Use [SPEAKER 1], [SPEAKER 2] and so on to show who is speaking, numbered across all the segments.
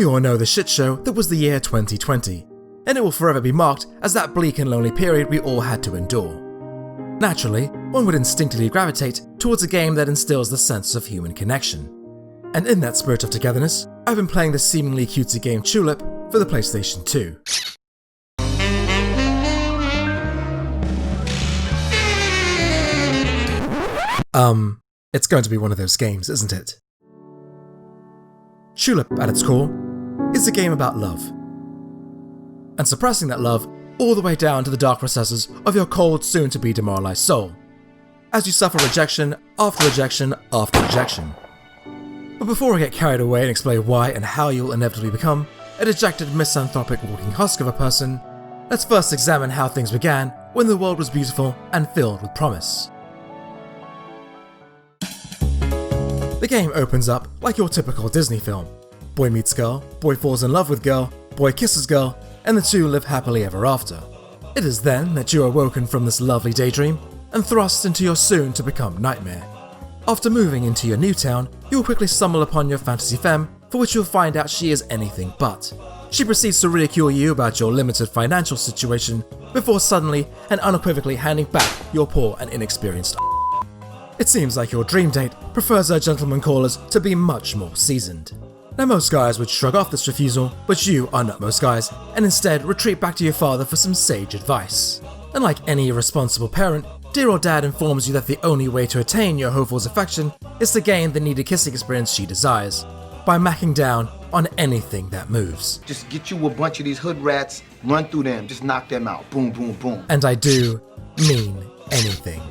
[SPEAKER 1] We all know the shit show that was the year 2020, and it will forever be marked as that bleak and lonely period we all had to endure. Naturally, one would instinctively gravitate towards a game that instills the sense of human connection. And in that spirit of togetherness, I've been playing the seemingly cutesy game Chulip for the PlayStation 2. It's going to be one of those games, isn't it? Chulip, at its core, is a game about love. And suppressing that love all the way down to the dark recesses of your cold, soon-to-be demoralized soul, as you suffer rejection after rejection after rejection. But before I get carried away and explain why and how you'll inevitably become a dejected, misanthropic walking husk of a person, let's first examine how things began when the world was beautiful and filled with promise. The game opens up like your typical Disney film. Boy meets girl, boy falls in love with girl, boy kisses girl, and the two live happily ever after. It is then that you are woken from this lovely daydream and thrust into your soon-to-become nightmare. After moving into your new town, you will quickly stumble upon your fantasy femme, for which you'll find out she is anything but. She proceeds to ridicule you about your limited financial situation, before suddenly and unequivocally handing back your poor and inexperienced. It seems like your dream date prefers her gentleman callers to be much more seasoned. Now most guys would shrug off this refusal, but you are not most guys, and instead retreat back to your father for some sage advice. And like any irresponsible parent, dear old dad informs you that the only way to attain your hopeful's affection is to gain the needed kissing experience she desires, by macking down on anything that moves.
[SPEAKER 2] Just get you a bunch of these hood rats, run through them, just knock them out, boom, boom, boom.
[SPEAKER 1] And I do mean anything.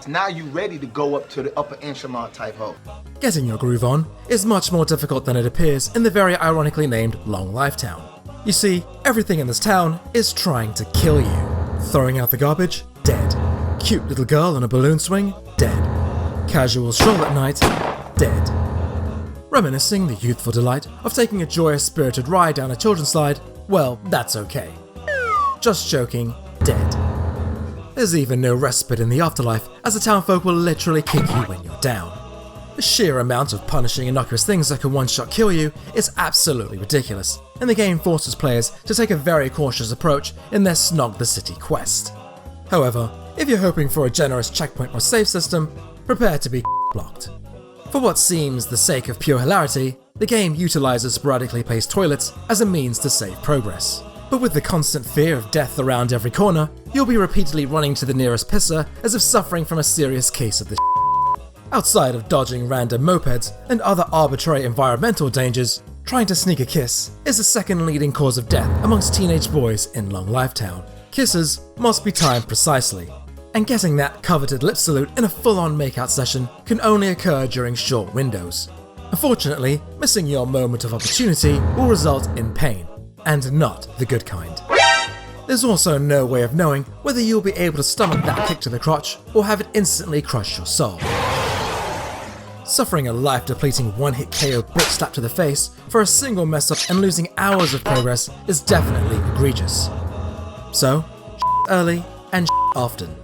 [SPEAKER 2] Now you ready to go up to the upper echelon type hoe.
[SPEAKER 1] Getting your groove on is much more difficult than it appears in the very ironically named Long Life Town. You see, everything in this town is trying to kill you. Throwing out the garbage? Dead. Cute little girl on a balloon swing? Dead. Casual stroll at night? Dead. Reminiscing the youthful delight of taking a joyous, spirited ride down a children's slide? Well, that's okay. Just joking, dead. There's even no respite in the afterlife, as the townfolk will literally kick you when you're down. The sheer amount of punishing innocuous things that can one-shot kill you is absolutely ridiculous, and the game forces players to take a very cautious approach in their Snog the City quest. However, if you're hoping for a generous checkpoint or save system, prepare to be blocked. For what seems the sake of pure hilarity, the game utilizes sporadically placed toilets as a means to save progress. But with the constant fear of death around every corner, you'll be repeatedly running to the nearest pisser as if suffering from a serious case of the Outside of dodging random mopeds and other arbitrary environmental dangers, trying to sneak a kiss is the second leading cause of death amongst teenage boys in Long Life Town. Kisses must be timed precisely, and getting that coveted lip salute in a full-on makeout session can only occur during short windows. Unfortunately, missing your moment of opportunity will result in pain, and not the good kind. There's also no way of knowing whether you'll be able to stomach that kick to the crotch or have it instantly crush your soul. Suffering a life-depleting one-hit KO brick slap to the face for a single mess-up and losing hours of progress is definitely egregious. So, early and often.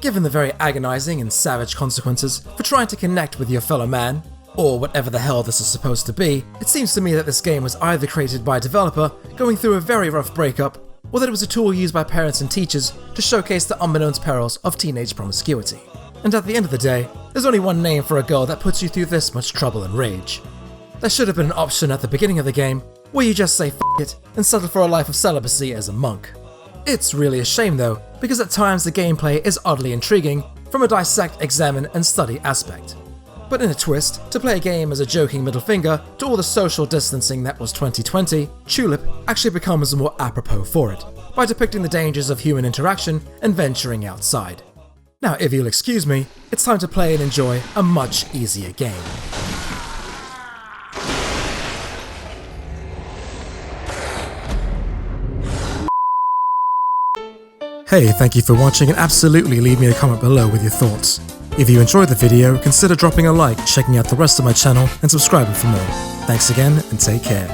[SPEAKER 1] Given the very agonizing and savage consequences for trying to connect with your fellow man, or whatever the hell this is supposed to be, it seems to me that this game was either created by a developer going through a very rough breakup, or that it was a tool used by parents and teachers to showcase the unbeknownst perils of teenage promiscuity. And at the end of the day, there's only one name for a girl that puts you through this much trouble and rage. There should have been an option at the beginning of the game where you just say f*** it and settle for a life of celibacy as a monk. It's really a shame though, because at times the gameplay is oddly intriguing from a dissect, examine and study aspect. But in a twist, to play a game as a joking middle finger to all the social distancing that was 2020, Chulip actually becomes more apropos for it, by depicting the dangers of human interaction and venturing outside. Now if you'll excuse me, it's time to play and enjoy a much easier game. Hey, thank you for watching and absolutely leave me a comment below with your thoughts. If you enjoyed the video, consider dropping a like, checking out the rest of my channel and subscribing for more. Thanks again and take care.